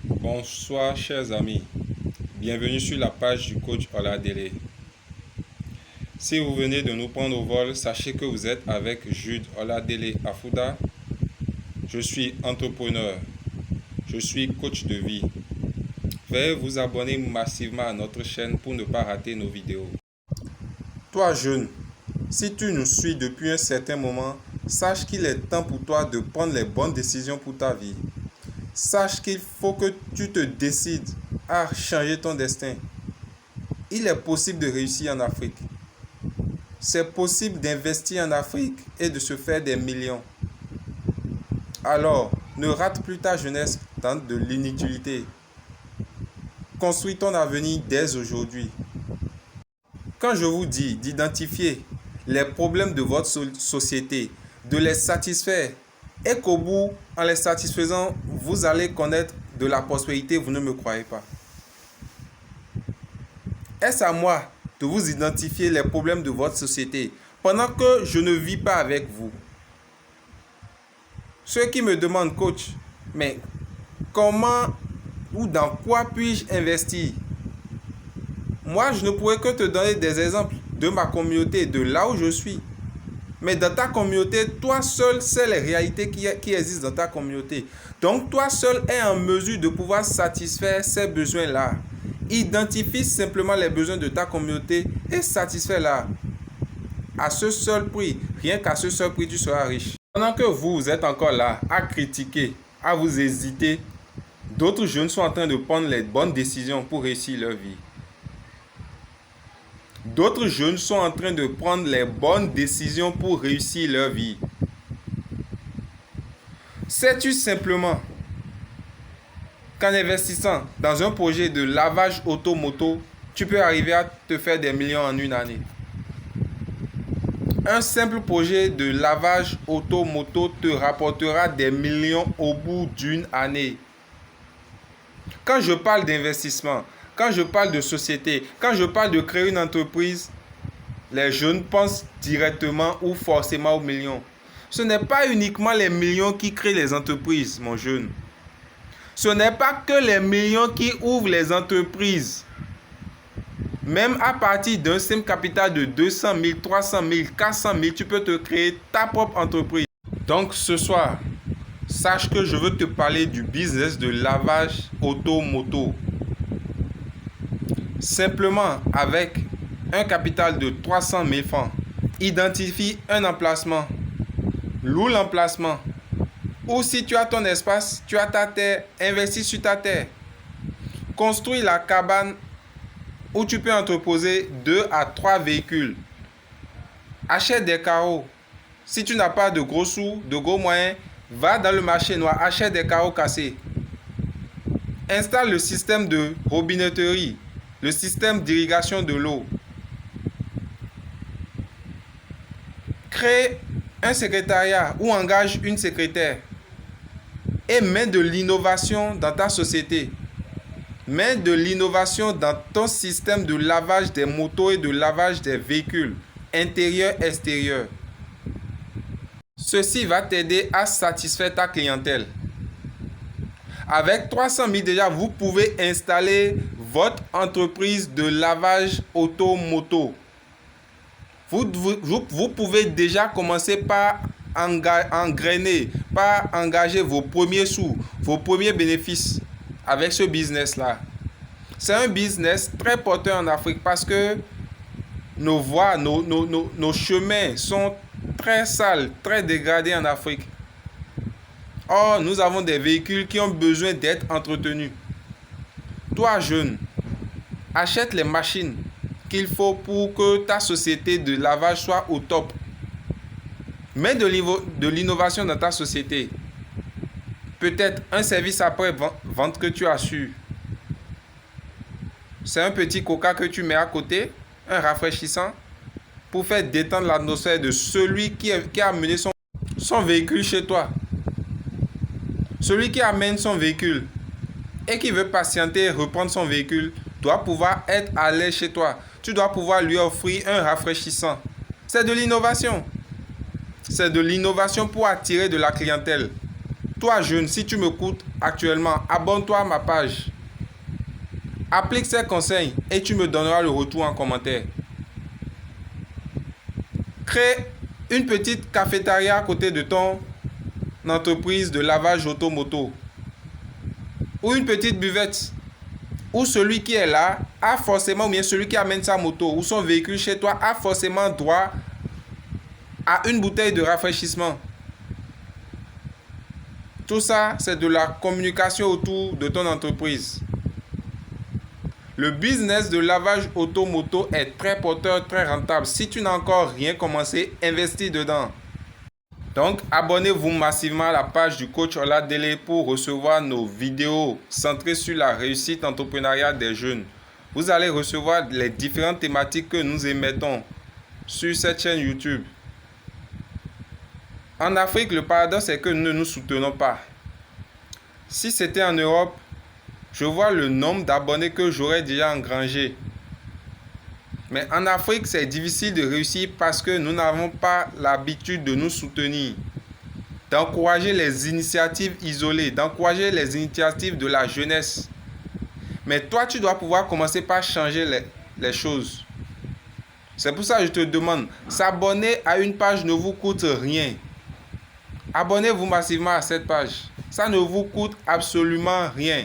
Bonsoir chers amis, bienvenue sur la page du coach Oladele. Si vous venez de nous prendre au vol, sachez que vous êtes avec Jude Oladele Afouda. Je suis entrepreneur, je suis coach de vie. Veuillez vous abonner massivement à notre chaîne pour ne pas rater nos vidéos. Toi jeune, si tu nous suis depuis un certain moment, sache qu'il est temps pour toi de prendre les bonnes décisions pour ta vie. Sache qu'il faut que tu te décides à changer ton destin. Il est possible de réussir en Afrique. C'est possible d'investir en Afrique et de se faire des millions. Alors, ne rate plus ta jeunesse dans de l'inutilité. Construis ton avenir dès aujourd'hui. Quand je vous dis d'identifier les problèmes de votre société, de les satisfaire, et qu'au bout, en les satisfaisant, vous allez connaître de la prospérité, vous ne me croyez pas. Est-ce à moi de vous identifier les problèmes de votre société pendant que je ne vis pas avec vous? Ceux qui me demandent, coach, mais comment ou dans quoi puis-je investir? Moi, je ne pourrais que te donner des exemples de ma communauté, de là où je suis. Mais dans ta communauté, toi seul sais les réalités qui existent dans ta communauté. Donc, toi seul es en mesure de pouvoir satisfaire ces besoins-là. Identifie simplement les besoins de ta communauté et satisfais-la. À ce seul prix, rien qu'à ce seul prix, tu seras riche. Pendant que vous êtes encore là à critiquer, à vous hésiter, d'autres jeunes sont en train de prendre les bonnes décisions pour réussir leur vie. D'autres jeunes sont en train de prendre les bonnes décisions pour réussir leur vie. Sais-tu simplement qu'en investissant dans un projet de lavage auto-moto, tu peux arriver à te faire des millions en une année? Un simple projet de lavage auto-moto te rapportera des millions au bout d'une année. Quand je parle d'investissement, quand je parle de société, quand je parle de créer une entreprise, les jeunes pensent directement ou forcément aux millions. Ce n'est pas uniquement les millions qui créent les entreprises, mon jeune. Ce n'est pas que les millions qui ouvrent les entreprises. Même à partir d'un simple capital de 200 000, 300 000, 400 000, tu peux te créer ta propre entreprise. Donc ce soir, sache que je veux te parler du business de lavage auto-moto. Simplement avec un capital de 300 000 francs, identifie un emplacement, loue l'emplacement. Ou si tu as ton espace, tu as ta terre, investis sur ta terre. Construis la cabane où tu peux entreposer 2 à 3 véhicules. Achète des carreaux. Si tu n'as pas de gros sous, de gros moyens, va dans le marché noir, achète des carreaux cassés. Installe le système de robinetterie, le système d'irrigation de l'eau. Crée un secrétariat ou engage une secrétaire et mets de l'innovation dans ta société. Mets de l'innovation dans ton système de lavage des motos et de lavage des véhicules, intérieur, extérieur. Ceci va t'aider à satisfaire ta clientèle. Avec 300 000 déjà, vous pouvez installer votre entreprise de lavage auto-moto. Vous pouvez déjà commencer par engrainer, par engager vos premiers sous, vos premiers bénéfices avec ce business-là. C'est un business très porteur en Afrique parce que nos voies, nos chemins sont très sales, très dégradés en Afrique. Or, nous avons des véhicules qui ont besoin d'être entretenus. Toi, jeune, achète les machines qu'il faut pour que ta société de lavage soit au top. Mets de l'innovation dans ta société. Peut-être un service après-vente que tu assures. C'est un petit coca que tu mets à côté, un rafraîchissant, pour faire détendre l'atmosphère de celui qui a amené son véhicule chez toi. Celui qui amène son véhicule et qui veut patienter et reprendre son véhicule doit pouvoir être à l'aise chez toi. Tu dois pouvoir lui offrir un rafraîchissant. C'est de l'innovation. C'est de l'innovation pour attirer de la clientèle. Toi, jeune, si tu m'écoutes actuellement, abonne-toi à ma page. Applique ces conseils et tu me donneras le retour en commentaire. Crée une petite cafétéria à côté de ton entreprise de lavage auto-moto. Ou une petite buvette. Où celui qui est là a forcément, ou bien celui qui amène sa moto ou son véhicule chez toi a forcément droit à une bouteille de rafraîchissement. Tout ça, c'est de la communication autour de ton entreprise. Le business de lavage auto-moto est très porteur, très rentable. Si tu n'as encore rien commencé, investis dedans. Donc, abonnez-vous massivement à la page du coach Oladele pour recevoir nos vidéos centrées sur la réussite entrepreneuriale des jeunes. Vous allez recevoir les différentes thématiques que nous émettons sur cette chaîne YouTube. En Afrique, le paradoxe est que nous ne nous soutenons pas. Si c'était en Europe, je vois le nombre d'abonnés que j'aurais déjà engrangé. Mais en Afrique, c'est difficile de réussir parce que nous n'avons pas l'habitude de nous soutenir, d'encourager les initiatives isolées, d'encourager les initiatives de la jeunesse. Mais toi, tu dois pouvoir commencer par changer les choses. C'est pour ça que je te demande, s'abonner à une page ne vous coûte rien. Abonnez-vous massivement à cette page. Ça ne vous coûte absolument rien.